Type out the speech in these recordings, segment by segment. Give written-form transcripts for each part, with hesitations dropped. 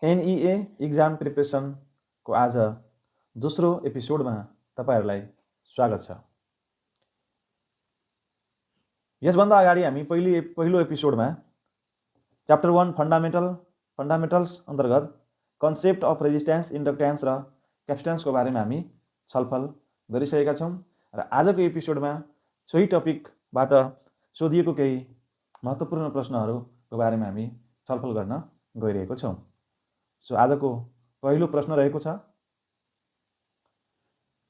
NEA exam प्रिपरेसनको आज दोस्रो एपिसोडमा तपाईहरुलाई स्वागत छ। यसभन्दा अगाडि हामी पहिलो एपिसोडमा च्याप्टर 1 फन्डामेन्टल्स अन्तर्गत कन्सेप्ट अफ रेजिस्टेन्स, इन्डक्टेन्स र क्यापेसिटेन्सको बारेमा हामी छलफल गरिसकेका छौं र आजको एपिसोडमा सोही टपिकबाट सोधिएको केही महत्त्वपूर्ण प्रश्नहरूको बारेमा हामी छलफल गर्न गइरहेको छौं। सो आजको पहिलो प्रश्न रहेको छ,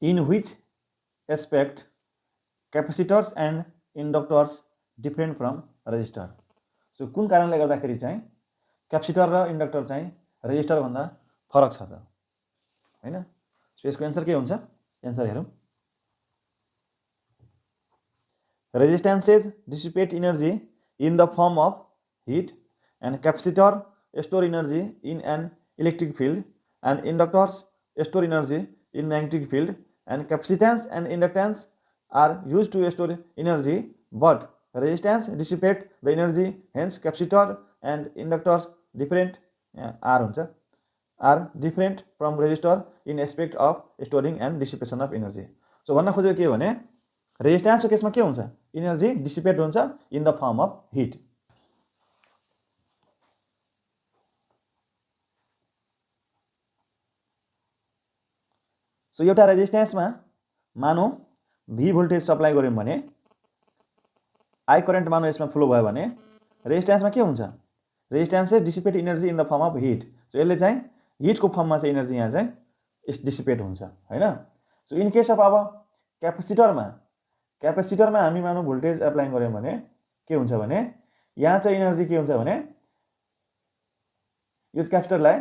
in which aspect capacitors and inductors different from resistor. So कुन कारणले गर्दाखेरि चाहिँ क्यापेसिटर र इन्डक्टर चाहिँ रेजिस्टर भन्दा फरक छ त, हैन? सो यसको एन्सर के हुन्छ? एन्सर हेरौं। Resistances dissipate energy in the form of heat and capacitor store energy in an electric field and inductors store energy in magnetic field and capacitance and inductance are used to store energy but resistance dissipate the energy, hence capacitor and inductors are different from resistor in aspect of storing and dissipation of energy. So भन्न खोजेको के हो भने रेजिस्टेन्सको केसमा के हुन्छ? Energy dissipate हुन्छ in the form of heat. So एउटा रेजिस्टेन्समा मानौ V भोल्टेज सप्लाई गर्यौं भने I करेन्ट मानौ यसमा फ्लो भयो भने रेजिस्टेन्समा के हुन्छ? Resistances dissipate energy in the form of heat. So यसले चाहिँ हिटको फर्ममा चाहिँ एनर्जी यहाँ चाहिँ डिसिपेट हुन्छ, हैन? सो इन केस अफ अब क्यापेसिटरमा हामी मानौ भोल्टेज एप्लाई गर्यौं भने के हुन्छ भने यहाँ चाहिँ एनर्जी के हुन्छ भने यो क्यापेसिटरलाई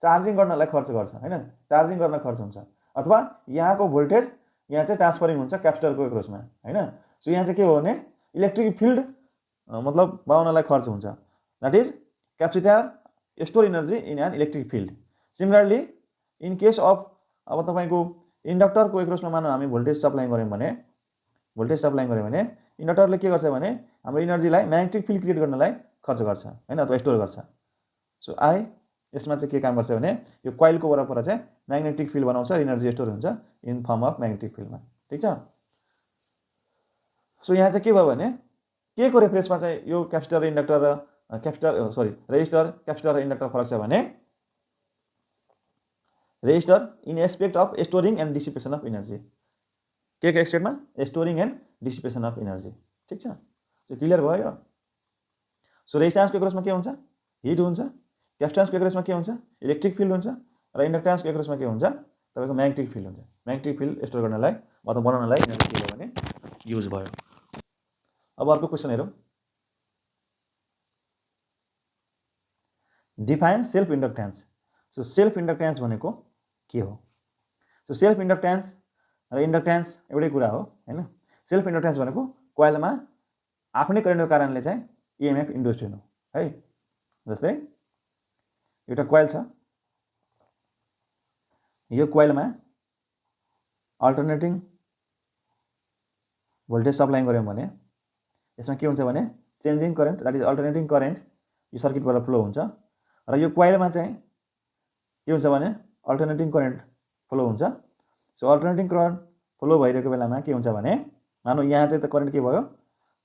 चार्जिङ गर्नलाई खर्च गर्छ, हैन? चार्जिङ गर्न खर्च हुन्छ अथवा यहाँको भोल्टेज यहाँ चाहिँ ट्रान्सफरिङ हुन्छ क्यापेसिटरको एक्रसमा, हैन? सो यहाँ चाहिँ के हो भने इलेक्ट्रिक फिल्ड मतलब बनाउनलाई खर्च हुन्छ। That is capacitor store energy in an electric field. Similarly in case of अब तपाईको इन्डक्टरको एक्रसमा मानौ हामी भोल्टेज सप्लाई गर्यौं भने इन्डक्टरले के गर्छ भने हाम्रो एनर्जीलाई म्याग्नेटिक फिल्ड क्रिएट गर्नलाई खर्च गर्छ, हैन? अथवा स्टोर गर्छ। सो यसमा चाहिँ के काम गर्छ भने यो कोइलको वरपर चाहिँ म्याग्नेटिक फिल्ड बनाउँछ, एनर्जी स्टोर हुन्छ इन फर्म अफ म्याग्नेटिक फिल्डमा, ठीक छ? सो यहाँ चाहिँ के भयो भने के को रेफरेन्समा चाहिँ यो क्यापेसिटर इन्डक्टर र रेजिस्टर, क्यापेसिटर र इन्डक्टर फरक छ भने resistor in aspect of storing and dissipation of energy. के एक्सपेक्टमा? Storing and dissipation of energy, ठीक छ? सो क्लियर भयो यो। सो रेजिस्टेन्सको एक्रसमा के हुन्छ? हिट हुन्छ। क्यापेसिटेन्सको एक्रसमा के हुन्छ? इलेक्ट्रिक फिल्ड हुन्छ र इन्डक्टेन्सको एक्रसमा के हुन्छ? तपाईको म्याग्नेटिक फिल्ड हुन्छ। म्याग्नेटिक फिल्ड स्टोर गर्नलाई अथवा बनाउनलाई एनर्जी के भयो भने युज भयो। अब अर्को क्वेशन हेरौं। Define self inductance. So self inductance भनेको के हो? सो सेल्फ इन्डक्टेन्स र इन्डक्टेन्स एउटै कुरा हो, हैन? सेल्फ इन्डक्टेन्स भनेको कोइलमा आफ्नै करेन्टको कारणले चाहिँ ईएमएफ इन्ड्युस हुनु, है? जस्तै एउटा कोइल छ, यो कोइलमा अल्टरनेटिङ भोल्टेज सप्लाई गर्यौं भने यसमा के हुन्छ भने changing current, that is alternating current यो सर्किटबाट फ्लो हुन्छ र यो कोइलमा चाहिँ के हुन्छ भने अल्टरनेटिङ करेन्ट फ्लो हुन्छ। सो अल्टरनेटिङ करेन्ट फ्लो भइरहेको बेलामा के हुन्छ भने मानौ यहाँ चाहिँ त करेन्ट के भयो?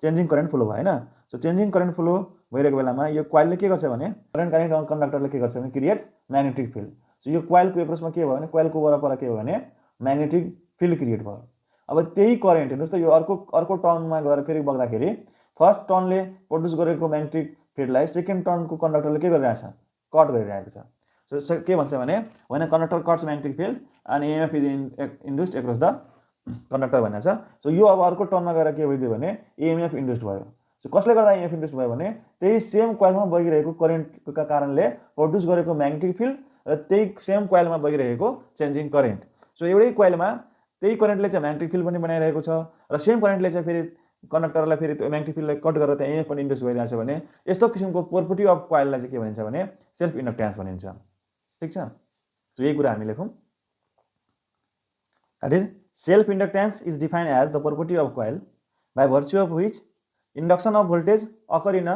चेन्जिङ करेन्ट फ्लो भयो, हैन? सो चेन्जिङ करेन्ट फ्लो भइरहेको बेलामा यो कोइलले के गर्छ भने करेन्ट कन्डक्टरले के गर्छ भने क्रिएट म्याग्नेटिक फिल्ड। सो यो कोइलको एक्रसमा के भयो भने कोइलको वरपर के भयो भने म्याग्नेटिक फिल्ड क्रिएट भयो। अब त्यही करेन्ट हेर्नुस् त यो अर्को टर्नमा गएर फेरि बग्दाखेरि फर्स्ट टर्नले प्रोड्युस गरेको म्याग्नेटिक फिल्डलाई सेकेन्ड टर्नको कन्डक्टरले के गरिरहेछ? कट गरिरहेको छ। सो के भन्छ भने when a conductor cuts magnetic field and EMF is induced across the conductor भनेको छ। सो यो अब अर्को टर्नमा गएर के भइदियो भने ईएमएफ इन्ड्युस्ड भयो। सो कसले गर्दा ईएमएफ इन्ड्युस्ड भयो भने त्यही सेम कोइलमा बगिरहेको करेन्टका कारणले प्रोड्युस गरेको म्याग्नेटिक फिल्ड र त्यही सेम कोइलमा बगिरहेको चेन्जिङ करेन्ट। सो एउटै कोइलमा त्यही करेन्टले चाहिँ म्याग्नेटिक फिल्ड पनि बनाइरहेको छ र सेम करेन्टले चाहिँ फेरि कन्डक्टरलाई फेरि त्यो म्याग्नेटिक फिल्डलाई कट गरेर त्यहाँ ईएमएफ पनि इन्ड्युस भइरहेछ भने यस्तो किसिमको प्रोपर्टी अफ कोइललाई चाहिँ के भनिन्छ भने सेल्फ इन्डक्टेन्स भनिन्छ, ठीक छ? सो यही कुरा हामी लेखौं। That is self inductance is defined as the property of coil by virtue of which induction of voltage occur in a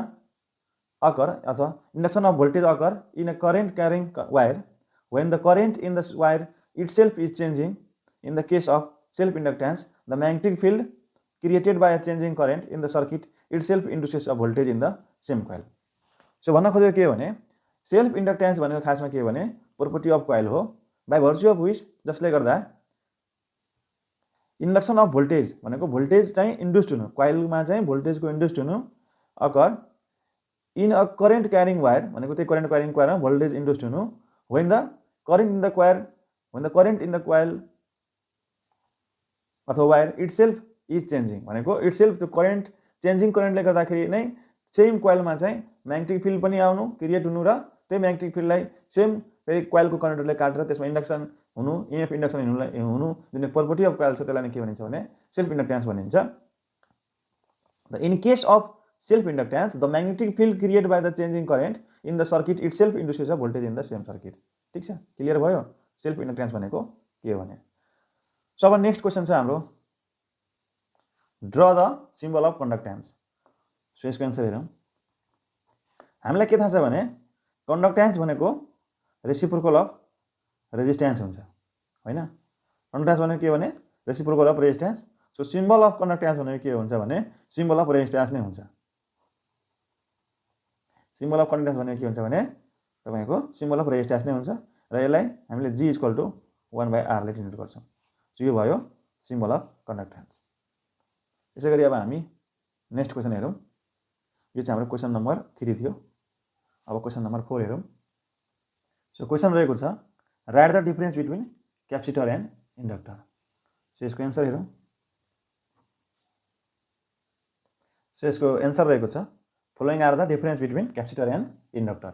occur अथवा induction of voltage occur in a current carrying wire when the current in the wire itself is changing. In the case of self inductance, the magnetic field created by a changing current in the circuit itself induces a voltage in the same coil. So भन्न खोजेको के हो भने self inductance भनेको खासमा के हो भने प्रोपर्टी अफ कोइल हो बाइ भर्च्यु अफ व्हिच जसले गर्दा इन्डक्सन अफ भोल्टेज भनेको भोल्टेज चाहिँ इन्ड्युस्ड हुनु कोइलमा चाहिँ भोल्टेजको इन्ड्युस्ड हुनु occur in a current carrying wire भनेको त्यही करेन्ट क्यारिङ वायरमा भोल्टेज इन्ड्युस्ड हुनु when the current in the coil अथवा वायर itself is changing भनेको itself त्यो करेन्ट चेन्जिङ करेन्टले गर्दाखेरि नै सेम कोइलमा चाहिँ म्याग्नेटिक फिल्ड पनि आउनु क्रिएट हुनु र त्यही म्याग्नेटिक फिल्डलाई सेम फेरि कोइलको कन्डक्टरले काटेर त्यसमा इन्डक्सन हुनु इएमएफ इन्डक्सन हुनु जुन प्रोपर्टी अफ कोइल छ त्यसलाई के भनिन्छ भने सेल्फ इन्डक्टेन्स भनिन्छ. In case of self inductance, the magnetic field created by the changing current in the circuit itself induces a voltage in the same circuit. ठीक छ क्लियर भयो सेल्फ इन्डक्टेन्स भनेको के हो भने. सो अब नेक्स्ट क्वेशन छ हाम्रो draw the symbol of conductance. So यसको एन्सर हेरौँ. हामीलाई के थाहा छ भने कन्डक्टेन्स भनेको रेसिप्रोकल अफ रेजिस्टेन्स हुन्छ हैन. कन्डक्टेन्स भनेको के हो भने reciprocal of resistance. So symbol of conductance भनेको के हुन्छ भने सिम्बल अफ रेजिस्टेन्स नै हुन्छ. सिम्बल अफ कन्डक्टेन्स भनेको के हुन्छ भने तपाईको सिम्बल अफ रेजिस्टेन्स नै हुन्छ र यसलाई हामीले G = 1/R ले डिनोट गर्छौं. सो यो भयो सिम्बल अफ कन्डक्टेन्स. यसैगरी अब हामी नेक्स्ट क्वेशन हेरौँ. यो चाहिँ हाम्रो क्वेशन नम्बर 3 थियो. अब क्वेशन नम्बर 4 हेरौँ. सो क्वेशन रहेको छ right the difference between capacitor and inductor. So यसको एन्सर हेरौँ. सो यसको एन्सर रहेको छ following are the difference between capacitor and inductor.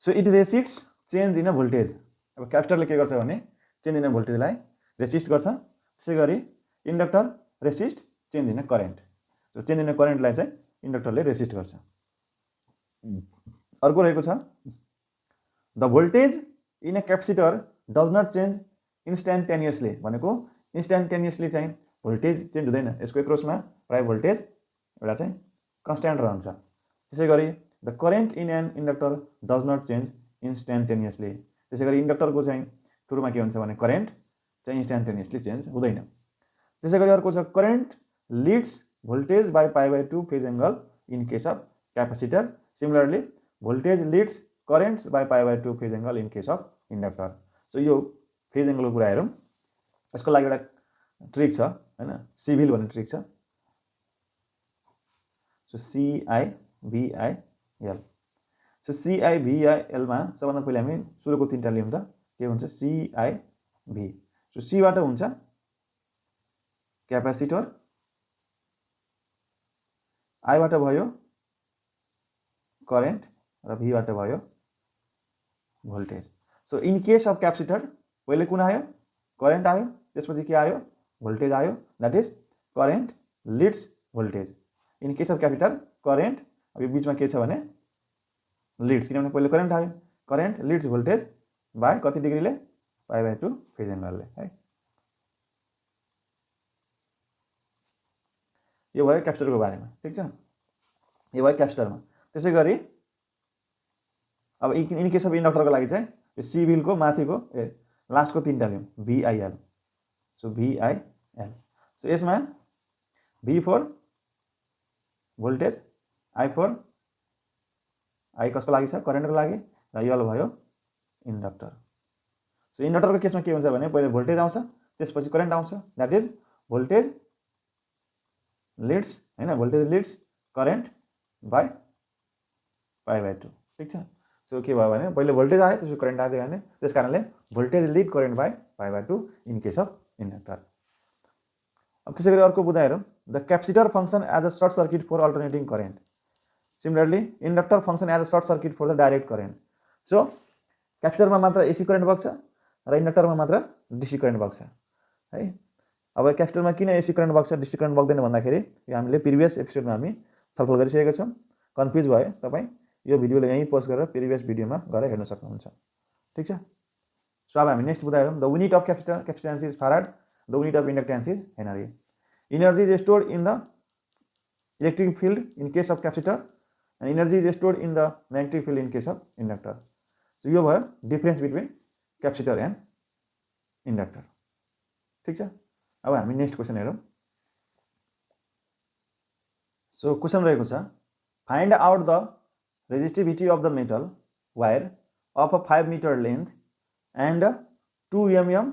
So it resists change in a voltage. अब क्यापेसिटरले के गर्छ भने चेन्ज इन अ भोल्टेजलाई रेसिस्ट गर्छ. त्यसैगरी inductor resist change in a current. So change in a करेन्टलाई चाहिँ इन्डक्टरले रेसिस्ट गर्छ. अर्को रहेको छ the voltage in a capacitor does not change instantaneously भनेको इन्स्ट्यान्टेनियसली चाहिँ भोल्टेज चेन्ज हुँदैन. यसको एक्रसमा प्राय भोल्टेज एउटा चाहिँ कन्स्ट्यान्ट रहन्छ. त्यसैगरी the current in an inductor does not change instantaneously. त्यसैगरी इन्डक्टरको चाहिँ थ्रुमा के हुन्छ भने करेन्ट चाहिँ इन्स्ट्यान्टेनियसली चेन्ज हुँदैन. त्यसैगरी अर्को छ current leads voltage by π/2 phase angle in case of capacitor. Similarly voltage leads currents by π/2 phase angle in case of inductor. So यो फेज एंगलको कुरा हेरौँ. यसको लागि एउटा ट्रिक छ हैन सिभिल भन्ने ट्रिक छ. So CI/VIL. सो CI/VIL मा सबभन्दा पहिले हामी सुरुको तीनटा लियौं त के हुन्छ CI/V. सो C बाट हुन्छ क्यापेसिटर, I बाट भयो करेन्ट र V बाट भयो voltage. So in case of capacitor पहिले कुन आयो करेन्ट आयो त्यसपछि के आयो भोल्टेज आयो that is current leads voltage. In case of capacitor current अब यो बीचमा के छ भने लिड्स किनभने पहिले करेन्ट आयो करेन्ट लिड्स भोल्टेज बाइ कति डिग्रीले π/2 फेज एंगलले है. यो भयो क्यापेसिटरको बारेमा. ठीक छ यो भयो क्यापेसिटरमा. त्यसैगरी अब इन केस अफ इन्डक्टरको लागि चाहिँ यो सिभिलको माथिको लास्टको तीनटा लियौं VIL. So VIL. सो यसमा V for voltage I for I कसको लागि छ करेन्टको लागि र L भयो इन्डक्टर. सो इन्डक्टरको केसमा के हुन्छ भने पहिले भोल्टेज आउँछ त्यसपछि करेन्ट आउँछ दैट इज भोल्टेज लिड्स हैन भोल्टेज लिड्स करेन्ट बाइ π/2. ठीक छ. सो के भयो भने पहिले भोल्टेज आयो त्यसपछि करेन्ट आयो भने त्यसकारणले voltage lead current by π/2 in case of inductor. अब त्यसैगरी अर्को बुझा हेरौँ the capacitor function as a short circuit for alternating current. Similarly inductor function as a short circuit for the direct current. So क्यापेसिटरमा मात्र एसी करेन्ट बग्छ र इन्डक्टरमा मात्र डीसी करेन्ट बग्छ है. अब क्यापेसिटरमा किन एसी करेन्ट बग्छ डीसी करेन्ट बग्दैन भन्दाखेरि यो हामीले प्रिभियस एपिसोडमा हामी छलफल गरिसकेका छौं. कन्फ्युज भयो तपाई यो भिडियोले यही पोस्ट गरेर प्रिभियस भिडियोमा गएर हेर्न सक्नुहुन्छ. ठीक छ. सो अब हामी नेक्स्ट बुझा हेरौँ the unit of capacitance is farad. The unit of inductance is henry. Energy is stored in the electric field in case of capacitor and energy is stored in the magnetic field in case of inductor. So यो भयो difference between capacitor and inductor. ठीक छ, अब हामी next question हेरौँ। So question रहेको छ find out the resistivity of the metal wire of a 5 metre length and 2 mm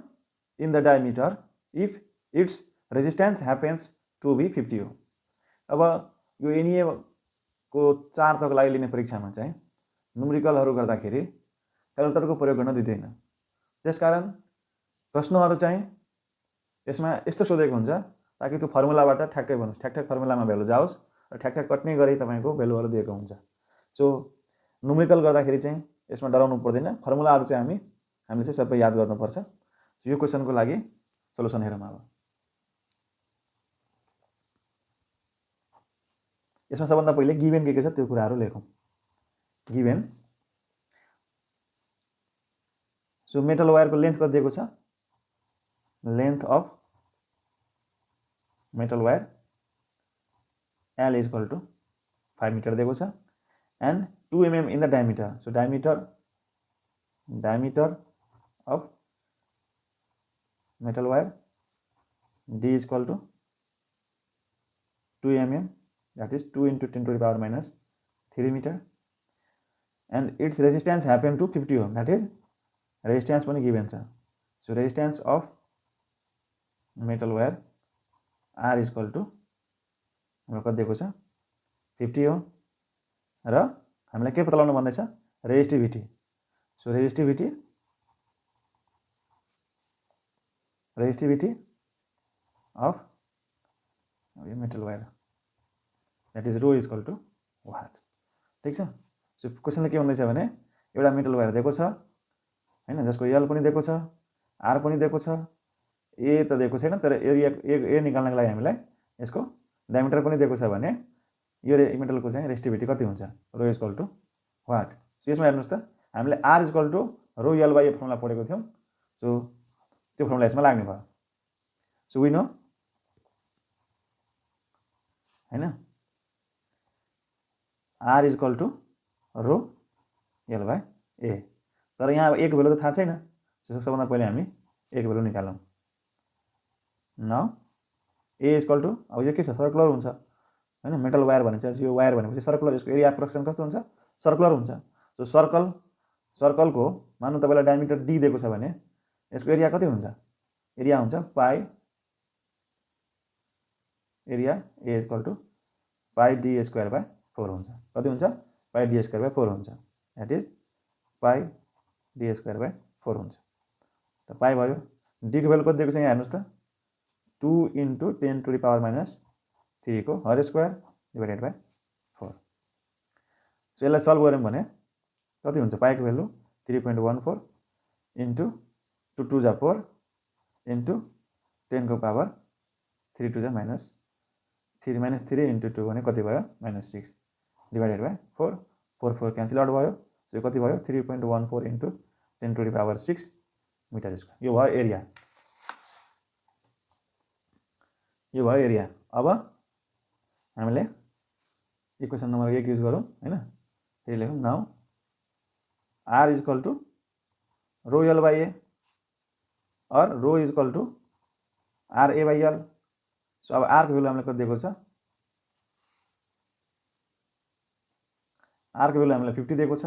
in the diameter if its resistance happens to be 50 ohm। अब यो NEA को 4 तहको लागि लिने परीक्षामा चाहिँ न्युमेरिकलहरू गर्दाखेरि क्यालकुलेटरको प्रयोग गर्न दिँदैन। त्यसकारण प्रश्नहरू चाहिँ यसमा यस्तो सोधेको हुन्छ ताकि त्यो फर्मुलाबाट ठ्याक्कै भन्नुस्, ठ्याक फर्मुलामा भ्यालु जाओस् र ठ्याक कट्ने गरी तपाईँको भ्यालुहरू दिएको हुन्छ। सो न्युमेरिकल गर्दाखेरि चाहिँ यसमा डराउनु पर्दैन, फर्मुलाहरू चाहिँ हामीले चाहिँ सबै याद गर्नुपर्छ। यो क्वेसनको लागि सोलुसन हेरौँ। अब यसमा सबभन्दा पहिले गिभन के छ त्यो कुराहरू लेखौँ। गिभन सो मेटल वायरको लेन्थ कति दिएको छ, length of metal wire L is equal to 5 metre दिएको छ and 2 mm in the diameter. So diameter of metal wire D is equal to 2 mm, that is 2 into 10 to the power minus 3 meter, and its resistance happen to 50 ohm, that is resistance पनि given छ। So resistance of metal wire R is equal to हाम्रो कति दिएको छ 50 ohm र हामीलाई के पत्ता लगाउनु भन्दैछ resistivity. So resistivity of metal wire that is rho is equal to watt। ठीक छ। सो क्वेसनले के भन्दैछ भने एउटा मेटल वायर दिएको छ हैन, जसको L पनि दिएको छ, R पनि दिएको छ, A त दिएको छैन, तर एरिया ए निकाल्नको लागि हामीलाई यसको डायमिटर पनि दिएको छ भने यो मेटलको चाहिँ रेजिस्टिभिटी कति हुन्छ rho is equal to watt। So यसमा हेर्नुस् त हामीले R is equal to rho L by A formula पढेको थियौं। सो त्यो फर्मुला यसमा लाग्ने भयो। सो वी नो हैन R is equal to rho L by A, तर यहाँ अब A को भ्यालु त थाहा छैन। सो सबभन्दा पहिले हामी A को भ्यालु निकालौं। Now A is equal to अब यो के छ सर्कुलर हुन्छ हैन, मेटल वायर भनेपछि यो वायर भनेपछि सर्कुलर, यसको एरिया अप्रोक्सिमेसन कस्तो हुन्छ सर्कुलर हुन्छ। सो सर्कलको मान्नु तपाईलाई डायमिटर D दिएको छ भने यसको एरिया कति हुन्छ, एरिया हुन्छ pi area A is equal to pi D square by 4 हुन्छ। कति हुन्छ पाई D स्क्वायर बाई 4 हुन्छ, that is pi D square by 4 हुन्छ। त पाई भयो। D को भ्यालु कति दिएको छ यहाँ हेर्नुस् त 2 into 10 to the power minus 3 को whole square divided by 4। So यसलाई सल्भ गर्यौं भने कति हुन्छ पाई को भ्यालु 3.14 into 2 2 जा 4 into 10 को पावर 3 2 जा minus 3 into 2 भने कति भयो -6 डिवाइडेड बाई 4 4 4 क्यान्सल आउट भयो। सो कति भयो 3.14 into 10 to the power 6 metre square. यो भयो एरिया, यो भयो एरिया। अब हामीले इक्वेसन नम्बर 1 युज गरौँ हैन, फेरि लेखौँ। Now R is equal to rho L by A और rho is equal to RA by L। So अब R को भ्यालु हामीलाई कति दिएको छ, R को भ्यालु हामीलाई 50 दिएको छ,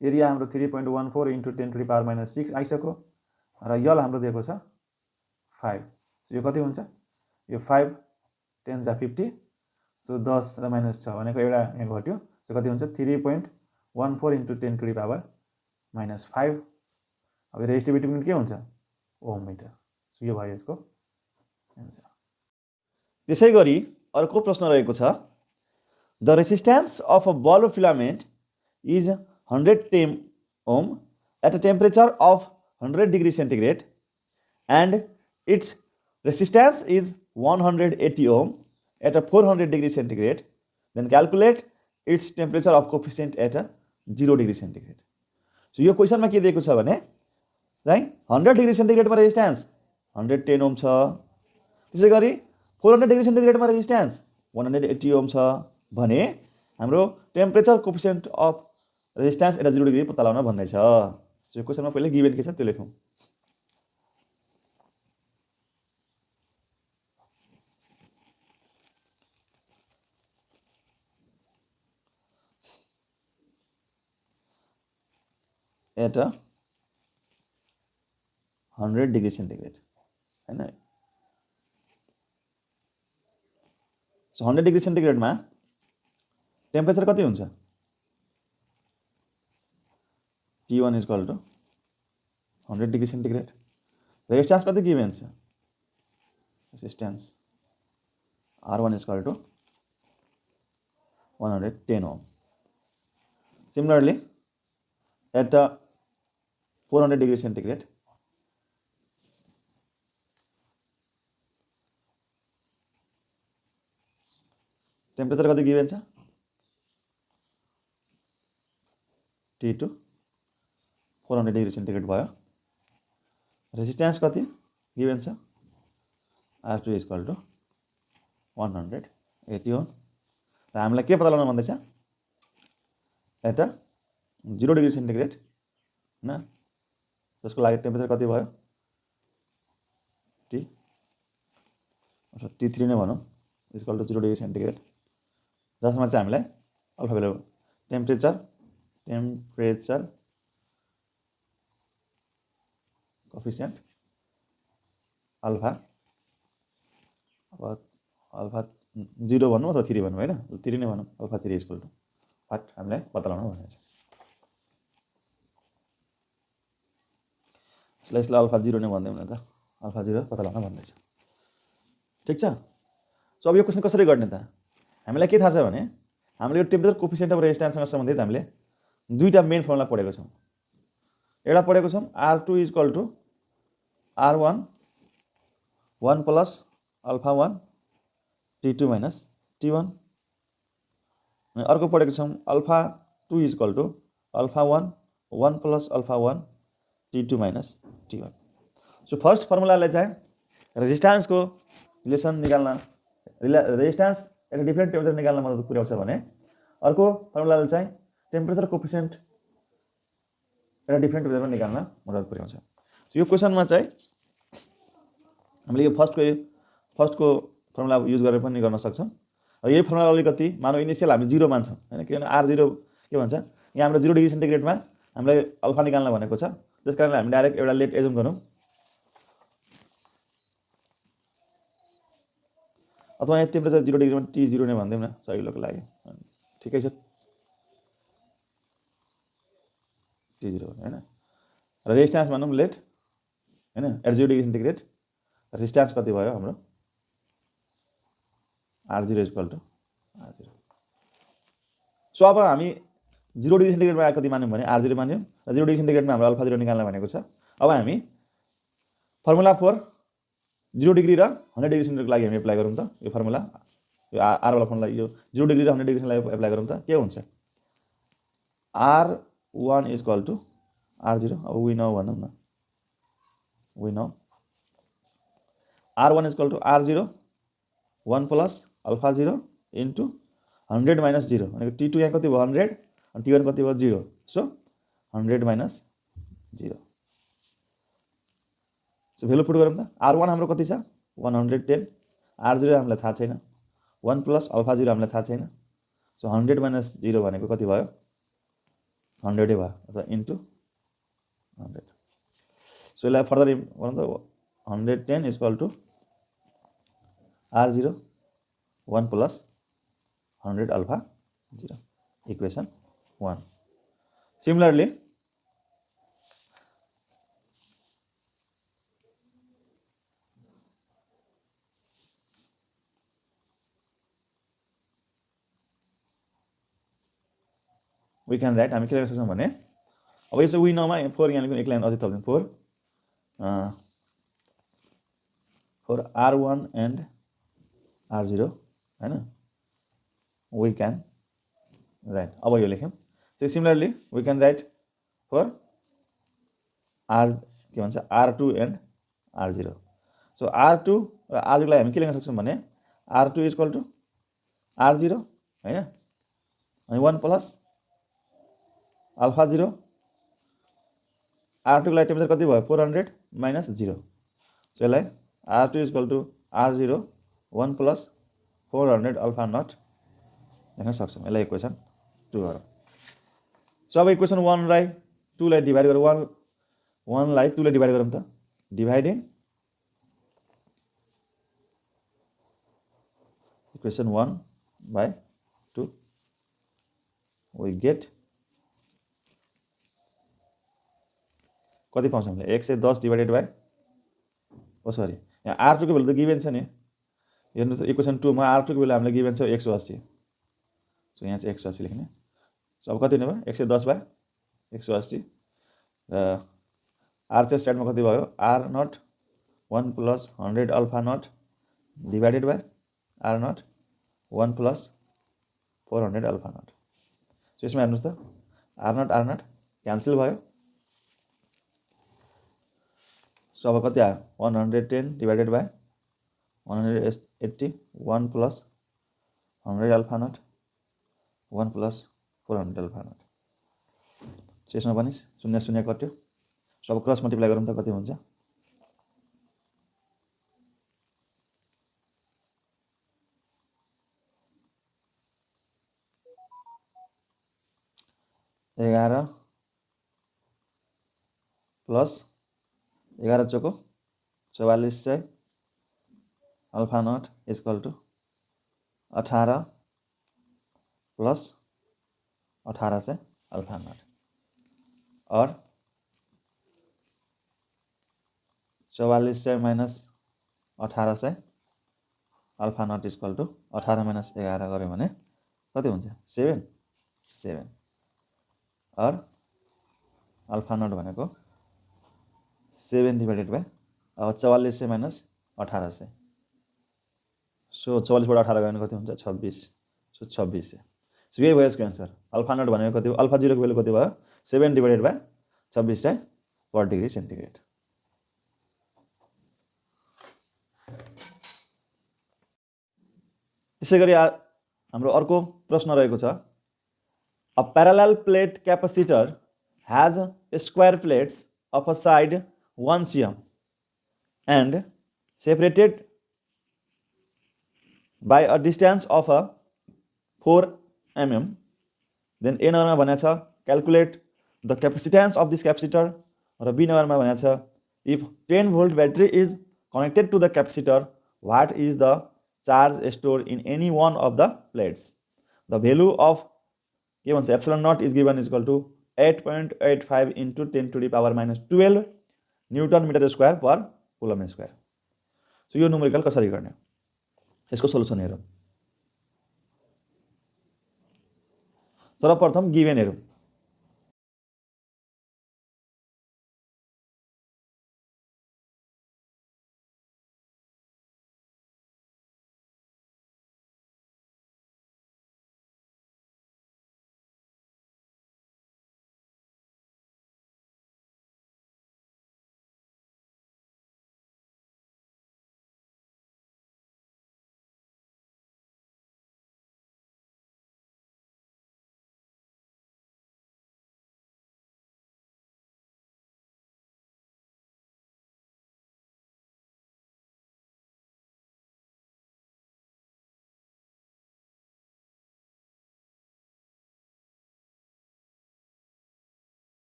एरिया हाम्रो 3.14 into 10 to the power minus 6 आइसक्यो र L हाम्रो दिएको छ 5। सो यो कति हुन्छ, यो 5 10 जा 50, सो 10 र माइनस 6 भनेको एउटा यहाँ घट्यो। सो कति हुन्छ 3.14 into 10 to the power minus 5। अब रेजिस्टिभिटी पनि के हुन्छ ओम मिटर। सो यो भयो यसको आन्सर। त्यसैगरी अर्को प्रश्न रहेको छ the resistance of a bulb filament is 110 ohm at a temperature of 100 degree centigrade and its resistance is 180 ohm at a 400 degree centigrade, then calculate its temperature of coefficient at a 0 degree centigrade। So यो क्वेसनमा के दिएको छ भने चाहिँ 100 degree सेन्टिग्रेडमा resistance 110 Om छ, त्यसैगरी 400 degree सेन्टिग्रेडमा resistance 180 Om छ भने हाम्रो temperature coefficient of resistance at 0 degree पत्ता लगाउन भन्दैछ। सो क्वेसनमा पहिले गिभन के छ त्यो लेखौँ। एट 100 डिग्री सेन्टिग्रेड हैन। सो 100 डिग्री सेन्टिग्रेडमा टेम्परेचर कति हुन्छ? T1 equal to 100 degree centigrade. Resistance कति गिभन छ? Resistance R1 equal to 110 ohm. Similarly at 400 degree centigrade temperature कति गिभन छ? T2 400 डिग्री सेन्टिग्रेड भयो। रेजिस्टेन्स कति गिभन छ? R2 equal to 180 Om. र हामीलाई के पत्ता लगाउन भन्दैछ? एट 0 डिग्री सेन्टिग्रेड हैन, जसको लागि टेम्परेचर कति भयो? T अथवा T3 नै भनौँ इक्वल टु 0 डिग्री सेन्टिग्रेड, जसमा चाहिँ हामीलाई alpha value temperature coefficient alpha 0 भनौँ अथवा 3 भनौँ हैन, 3 नै भनौँ, अल्फा 3 इक्वल टु वाट हामीलाई पत्ता लगाउन भनेको छ। यसलाई अल्फा 0 नै भन्दैम न त, अल्फा 0 पत्ता लगाउन भन्दैछ। ठिक छ। सो अब यो क्वेसन कसरी गर्ने त? हामीलाई के थाहा छ भने हामीले यो टेम्परेचर कोफिसिएन्ट अफ रेजिस्टेन्ससँग सम्बन्धित हामीले दुईटा मेन फर्मुला पढेको छौँ। एउटा पढेको छौँ R2 equal to R1 1 plus alpha 1 T2 minus T1। अनि अर्को पढेको छौँ alpha 2 equal to alpha 1 plus alpha 1 T2 minus T1। So first फर्मुलाले चाहिँ रेजिस्टेन्सको रिलेसन निकाल्न, रेजिस्टेन्स एक डिफ्रेन्ट टेम्परेचर निकाल्न मद्दत पुर्याउँछ भने अर्को फर्मुलाले चाहिँ टेम्परेचर कोफिसिएन्ट एउटा डिफ्रेन्ट टेम्परेचरमा निकाल्न मद्दत पुर्याउँछ। सो यो क्वेसनमा चाहिँ हामीले यो फर्स्टको फर्मुला युज गरेर पनि गर्न सक्छौँ। र यही फर्मुला अलिकति मानौ इनिसियल हामी 0 मान्छौँ हैन, किनभने R0 के भन्छ, यहाँ हाम्रो 0 डिग्री सेन्टिग्रेडमा हामीलाई अल्फा निकाल्न भनेको छ। त्यसकारणले हामी डाइरेक्ट एउटा लेट एजुम गरौँ, अथवा यहाँ टेम्परेचर 0 डिग्रीमा T0 नै भन्दैम न सजिलोको लागि। ठिकै छ, T0 हैन। र रेजिस्टेन्स भनौँ लेट हैन, एट 0 डिग्री सेन्टिग्रेड रेजिस्टेन्स कति भयो हाम्रो? R0 equal to R0। So अब हामी 0 डिग्री सेन्टिग्रेडमा कति मान्यौँ भने R0 मान्यौँ, र 0 डिग्री सेन्टिग्रेडमा हाम्रो अल्फा 0 निकाल्न भनेको छ। अब हामी फर्मुला 4 0 डिग्री र 100 डिग्री सेन्टिग्रेडको लागि हामी एप्लाई गरौँ त। यो फर्मुला यो R वाला फर्मुला यो 0 डिग्री र 100 डिग्री सेन्टिग्रेडको लागि एप्लाई गरौँ त। के हुन्छ? R1 equal to R0। अब वी नो भनौँ न, we know R1 equal to R0 1 plus alpha 0 into 100 minus 0 भनेको T2 यहाँ कति भयो 100 अनि T1 कति भयो 0। So 100 minus 0। So value put गरौँ त। R1 हाम्रो कति छ 110, R0 हामीलाई थाहा छैन, 1 प्लस अल्फा 0 हामीलाई थाहा छैन। सो 100 माइनस 0 भनेको कति भयो? 100 भयो, अथवा इन्टु 100। सो यसलाई फर्दर गरौँ त। 110 equal to R0 1 plus 100 alpha 0, equation 1। Similarly we can write, हामी के लेख्न सक्छौँ भने अब यो चाहिँ वी नोमा 4 यहाँ लेख्नु, एक लाइन अझै थप्छौँ 4 R1 एन्ड R0 हैन, वी क्यान राइट। अब यो लेख्यौँ। So similarly we can write for के भन्छ R2 and R0। So R2 र R0 लाई हामी के लेख्न सक्छौँ भने R2 इक्वल टु R0 हैन, अनि 1 प्लस अल्फा 0 R2 को लागि टेम्परेचर कति भयो 400 माइनस 0 सो यसलाई R2 equal to R0 1 plus 400 alpha naught लेख्न सक्छौँ यसलाई इक्वेसन 2 गरौँ सो अब इक्वेसन 1 लाई 2 लाई डिभाइड गरौँ 1 लाई 2 लाई डिभाइड गरौँ त dividing equation 1 by 2 we get कति पाउँछ हामीले 110 डिवाइडेड बाइ सरी यहाँ R2 को भ्यालु त गिभन छ नि हेर्नुस् इक्वेसन 2 मा R2 को भ्यालु हामीलाई गिभन छ 180 सो यहाँ चाहिँ 180 लेख्ने सो अब कति हुने भयो 110 बाइ 180 र R चाहिँ साइडमा कति भयो R naught 1 plus 100 alpha naught divided by R naught 1 plus 400 alpha naught so यसमा हेर्नुस् त R नट क्यान्सल भयो सो अब कति आयो 110 divided by 180 1 plus 100 alpha naught 1 plus 400 alpha naught so यसमा पनि 0 0 कट्यो सो अब क्रस मल्टिप्लाई गरौँ त कति हुन्छ 11 प्लस 11 चोको 44 चाहिँ alpha naught equal to 18 plus 18 चाहिँ अल्फा नट और 44 चाहिँ माइनस 18 चाहिँ alpha naught equal to 18 minus 11 गऱ्यो भने कति हुन्छ 7 और अल्फा नट भनेको 7 डिवाइडेड बाइ अब 44 चाहिँ माइनस 18 चाहिँ सो 44 बाट 18 गयो भने कति हुन्छ 26 सो 26 सो यही भयो यसको आन्सर अल्फा नट भनेको कति हो अल्फा 0 को भ्यालु कति भयो 7 डिवाइडेड बाइ 26 चाहिँ पर डिग्री सेन्टिग्रेड त्यसैगरी हाम्रो अर्को प्रश्न रहेको छ A parallel plate capacitor has square plates of a side 1 cm and separated by a distance of a 4 mm. Then A number ma bhaneko cha calculate the capacitance of this capacitor र B number ma bhaneko cha if 10 volt battery is connected to the capacitor what is the charge stored in any one of the plates. The value of के भन्छ epsilon naught is given equal to 8.85 into 10 to the power minus 12 newton metre square per coulomb square so यो numerical कसरी गर्ने यसको solution हेरौँ सर्वप्रथम given हेरौँ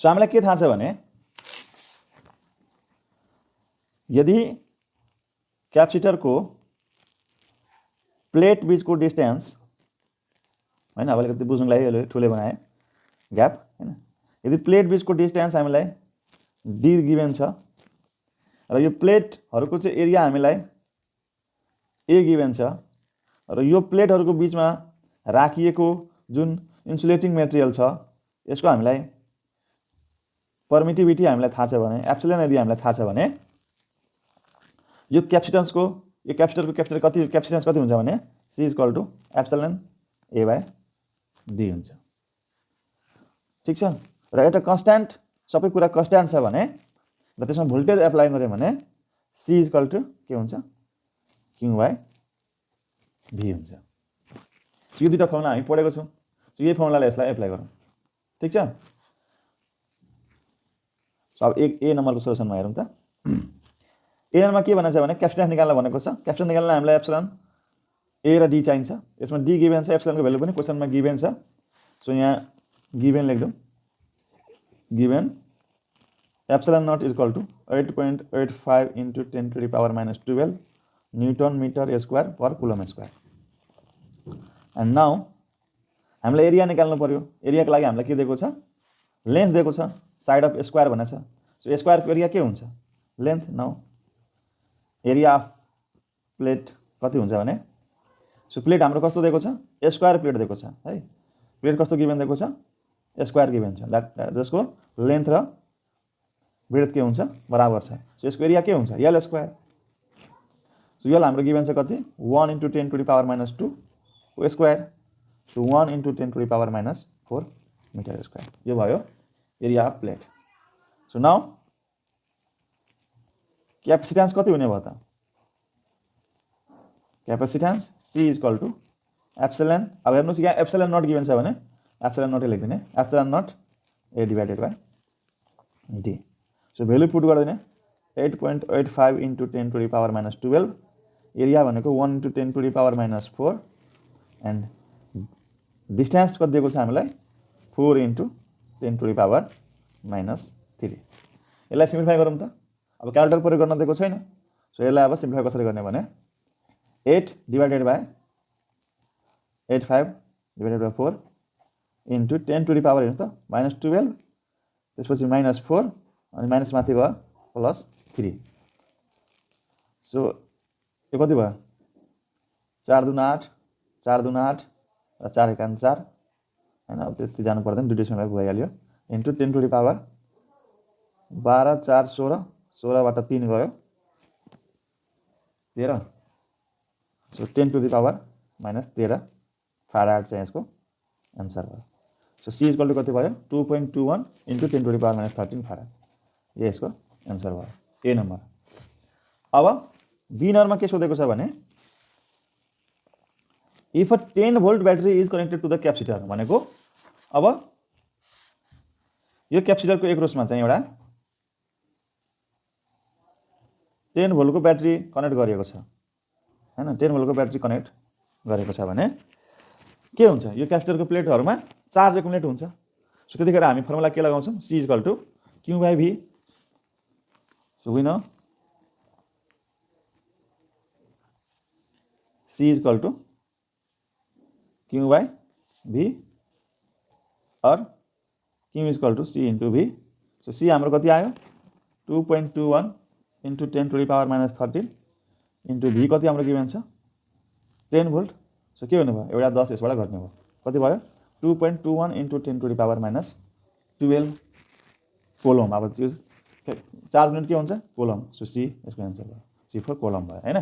so हामीलाई के थाहा छ भने यदि क्यापेसिटर को प्लेट बीच को डिस्टेंस हैन अब अलिकति बुझ्नुको लागि ठुलै बनाए ग्याप हैन यदि प्लेट बीच को डिस्टेंस हामीलाई डी गिभन छ र यो प्लेटहरुको चाहिँ एरिया हामीलाई ए गिभन छ र यो प्लेटहरुको बीचमा राखिएको जुन इन्सुलेटिङ मटेरियल छ यसको हामीलाई परमिटिभिटी हामीलाई थाहा छ भने एप्सिलन यदि हामीलाई थाहा छ भने यो क्यापेसिटेन्स को यो क्यापेसिटर कति क्यापेसिटेन्स कति हुन्छ भने C equal to epsilon A by D हुन्छ। ठिक छ। र एउटा कन्स्ट्यान्ट सबै कुरा कन्स्ट्यान्ट छ भने र त्यसमा भोल्टेज एप्लाई गऱ्यो भने सी इक्वल टु के हुन्छ क्यू बाई भी हुन्छ। यो दुईवटा फर्मुला हामी पढेको छौँ। यही फर्मुलाले यसलाई एप्लाई गरौँ। ठिक छ। अब ए नम्बरको सोल्युसनमा हेरौँ त। ए नम्बरमा के भनेको छ भने क्यापेसिटेन्स निकाल्न भनेको छ। क्यापेसिटेन्स निकाल्न हामीलाई एप्सिलन ए र डी चाहिन्छ। यसमा डी गिभेन छ, एप्सिलनको भ्यालु पनि क्वेसनमा गिभेन छ। सो यहाँ गिभेन लेख्दौँ। Given epsilon naught equal to 8.85 into 10⁻⁻12 newton metre square per coulomb square. And now हामीलाई एरिया निकाल्नु पर्यो। एरियाको लागि हामीलाई के दिएको छ लेन्थ दिएको छ, साइड अफ स्क्वायर भनेको छ। सो स्क्वायरको एरिया के हुन्छ length. Now area of plate कति हुन्छ भने सो प्लेट हाम्रो कस्तो दिएको छ स्क्वायर प्लेट दिएको छ है। प्लेट कस्तो गिभेन दिएको छ स्क्वायर गिभेन छ जसको लेन्थ र ब्रेथ के हुन्छ बराबर छ। सो यसको एरिया के हुन्छ यल स्क्वायर। सो यल हाम्रो गिभेन छ कति 1 into 10⁻⁻2 square. So 1 into 10⁻⁻4 metre square. यो भयो area of plate. So now capacitance कति हुने भयो त capacitance C equal to epsilon. अब हेर्नुहोस् यहाँ एप्सिलन नट गिभेन छ भने एप्सिलन नटै लेखिदिने epsilon naught A divided by D. So value put गरिदिने 8.85 इन्टु 10⁻⁻12 एरिया भनेको 1 इन्टु 10⁻⁻4 एन्ड डिस्टेन्स कति दिएको छ हामीलाई 4 इन्टु 10⁻⁻3। यसलाई सिम्प्लिफाई गरौँ त। अब क्यालकुलेटर प्रयोग गर्न दिएको छैन। सो यसलाई अब सिम्प्लिफाई कसरी गर्ने भने 8 divided by 85 divided by 4 into 10⁻⁻12 हेर्नुहोस् त -12 त्यसपछि -4 अनि माइनस माथि भयो +3। सो यो कति भयो 4 दुना 8 4 दुना 8 र 4 एकान 4 हैन। अब त्यति जानु पर्दैन दुई डेसिमल भइहाल्यो इन्टु 10⁻12 4 16 16बाट 3 गयो 13। सो 10⁻⁻13 फाराड चाहिँ यसको एन्सर भयो। सो सी इक्वल टु कति भयो 2.21 इन्टु 10⁻⁻13 फाराड। यो यसको एन्सर भयो ए नम्बर। अब बी नम्बरमा के सोधेको छ भने if a 10 volt battery is connected to the capacitor भनेको अब यो क्यापेसिटरको एक्रोसमा चाहिँ एउटा 10 भोल्टको ब्याट्री कनेक्ट गरिएको छ हैन। 10 भोल्टको ब्याट्री कनेक्ट गरेको छ भने के हुन्छ यो क्यापेसिटरको प्लेटहरुमा चार्ज एकुमुलेट हुन्छ। सो त्यतिखेर हामी फर्मुला के लगाउँछौं C equal to Q by V। So we know C equal to Q by V और Q equal to C into V। So C हाम्रो कति आयो 2.21 इन्टु 10⁻⁻13 इन्टु V कति हाम्रो गिभन छ 10 भोल्ट। सो के हुने भयो एउटा 10 यसबाट घट्ने भयो कति भयो 2.21 इन्टु 10⁻⁻12 कोलम। अब त्यो चार्ज युनिट के हुन्छ कोलम। सो C यसको एन्सर भयो C फर कोलम भयो हैन।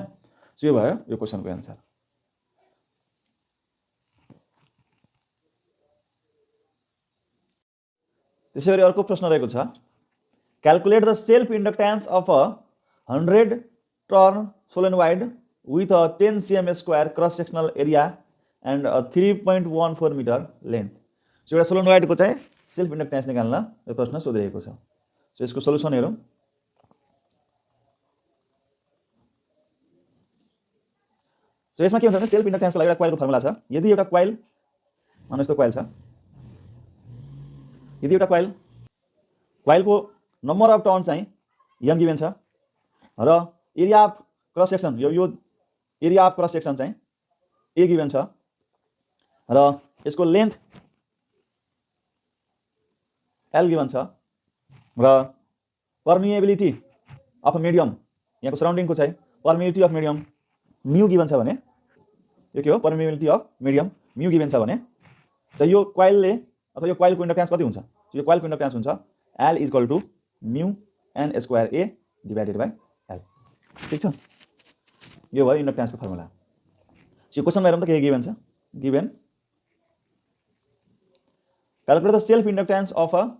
सो यो भयो यो क्वेशनको एन्सर। त्यसैगरी अर्को प्रश्न रहेको छ calculate the self inductance of a 100 turn solenoid with a 10 cm square cross sectional area and a 3.14 meter length। So एउटा सोलेनोइड को चाहिँ सेल्फ इन्डक्टेन्स निकाल्न यो प्रश्न सोधिएको छ। सो यसको सोलुसन हेरौँ। सो यसमा के हुन्छ भने सेल्फ इन्डक्टेन्सको लागि एउटा कोइलको फर्मुला छ। यदि एउटा कोइल मानौ यस्तो कोइल छ यदि एउटा कोइलको नम्बर अफ टर्न चाहिँ m गिभन छ र एरिया अफ क्रस सेक्सन यो एरिया अफ क्रस सेक्सन चाहिँ a गिभन छ र यसको लेन्थ l गिभन छ र पर्मिएबिलिटी अफ मिडियम यहाँको सराउन्डिङको चाहिँ permeability of medium mu given छ भने यो के हो permeability of medium mu given छ भने चाहिँ यो कोइलले अथवा यो कोइलको इन्डक्टेन्स कति हुन्छ यो कोइलको इन्डक्टेन्स हुन्छ l equal to mu n square a divided by l। ठीक छ यो भयो इन्डक्टेन्सको फर्मुला। सो क्वेशनमा हेरौँ त के गिभन छ given Calculate the self inductance of a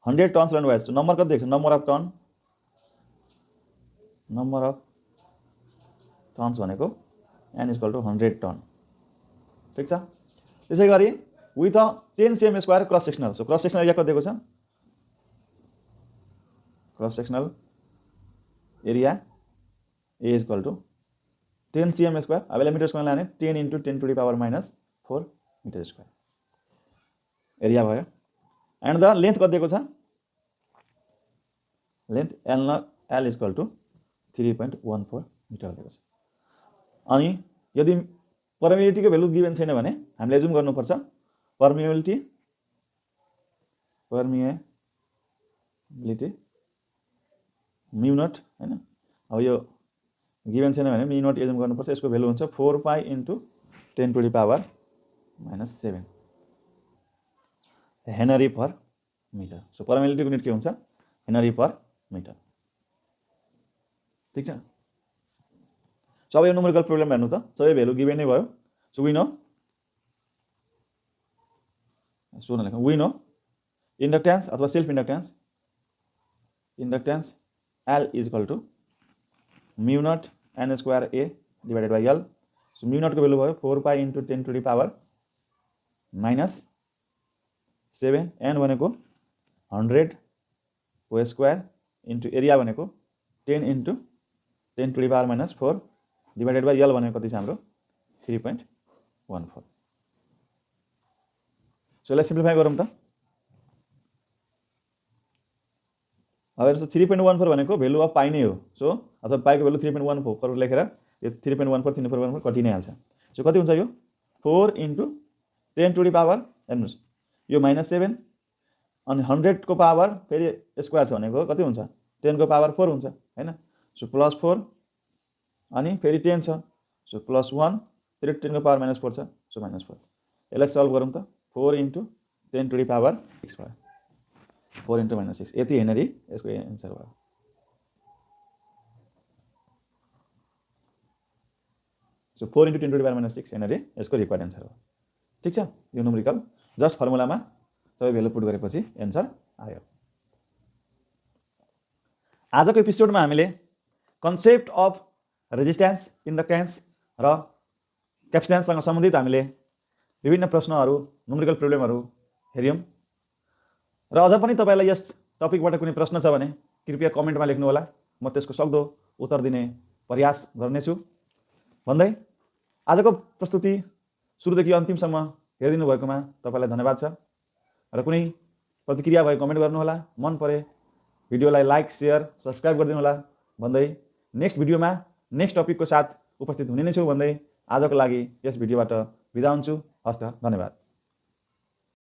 100 turns run wires. So number कति दिएको छ, number of turns भनेको n is equal to 100 turn. ठीक छ। त्यसै गरी with a 10 cm square cross sectional. So cross sectional area कति दिएको छ, cross sectional area A is equal to 10 cm square. अब यसलाई मिटर स्क्वायर लाने 10 into 10 to the power minus 4 meter square area भयो। एन्ड द लेन्थ कति दिएको छ, length L is equal to 3.14 metre दिएको छ। अनि यदि पर्मिएबिलिटीको भ्यालु गिभन छैन भने हामीले एजुम गर्नुपर्छ पर्मिएबिलिटी म्यु नट हैन। अब यो गिभन छैन भने म्यु नट एजुम गर्नुपर्छ, यसको भ्यालु हुन्छ 4 pi into 10 to the power minus 7 henry per metre. So पर्मिएबिलिटीको युनिट के हुन्छ, हेनरी पर मिटर। ठीक छ। सो अब यो न्युमेरिकल प्रोब्लम हेर्नु त, सबै भ्यालु गिभन नै भयो। सो वी नो इन्डक्टेन्स अथवा self inductance L is equal to म्यु not n square A divided by L। So म्यु नट को भ्यालु भयो 4 pi into 10 to the power minus 7 n भनेको 100 को स्क्वायर इन्टु एरिया भनेको 10 into 10 to the power minus 4 divided by L भनेको कति छ हाम्रो 3.14। सो यसलाई सिम्प्लिफाई गरौँ त। अब हेर्नुहोस् 3.14 भनेको भ्यालु अफ पाई नै हो। सो अथवा पाईको भ्यालु 3.14 लेखेर यो 3.14 3.14 कति नै हाल्छ। सो कति हुन्छ यो 4 into 10 to the power हेर्नुहोस् यो -7 अनि 100 को पावर फेरि स्क्वायर छ भनेको कति हुन्छ 10 को पावर 4 हुन्छ हैन। सो +4 अनि फेरि 10 छ, सो +1 फेरि 10 को पावर -4 छ, सो -4। यसलाई सल्भ गरौँ त 4 into 10 to the power 6 भयो, 4 into -6 यति हेनरी यसको एन्सर भयो। So 4 into 10 to the power -6 Henry यसको रिक्वायर्ड एन्सर हो। ठीक छ। यो न्युमेरिकल जस्ट फर्मुलामा सबै भ्यालु पुट गरेपछि एन्सर आयो। आजको एपिसोडमा हामीले कन्सेप्ट अफ रेजिस्टेन्स, इन्डक्टेन्स र क्यापेसिटेन्ससँग सम्बन्धित हामीले विभिन्न प्रश्नहरू, न्युमेरिकल प्रोब्लमहरू हेर्यौं। र अझ पनि तपाईलाई यस टपिकबाट कुनै प्रश्न छ भने कृपया कमेन्टमा लेख्नु होला, म त्यसको सक्दो उत्तर दिने प्रयास गर्नेछु भन्दै आजको प्रस्तुति सुरुदेखि अन्तिमसम्म हेरिदिनु भएकोमा तपाईलाई धन्यवाद छ। र कुनै प्रतिक्रिया भए कमेन्ट गर्नु होला, मन परे भिडियोलाई लाइक, शेयर, सब्स्क्राइब गरिदिनु होला भन्दै नेक्स्ट भिडियोमा नेक्स्ट टपिकको साथ उपस्थित हुने नै छु भन्दै आजको लागि यस भिडियोबाट बिदा हुन्छु। हस्त, धन्यवाद।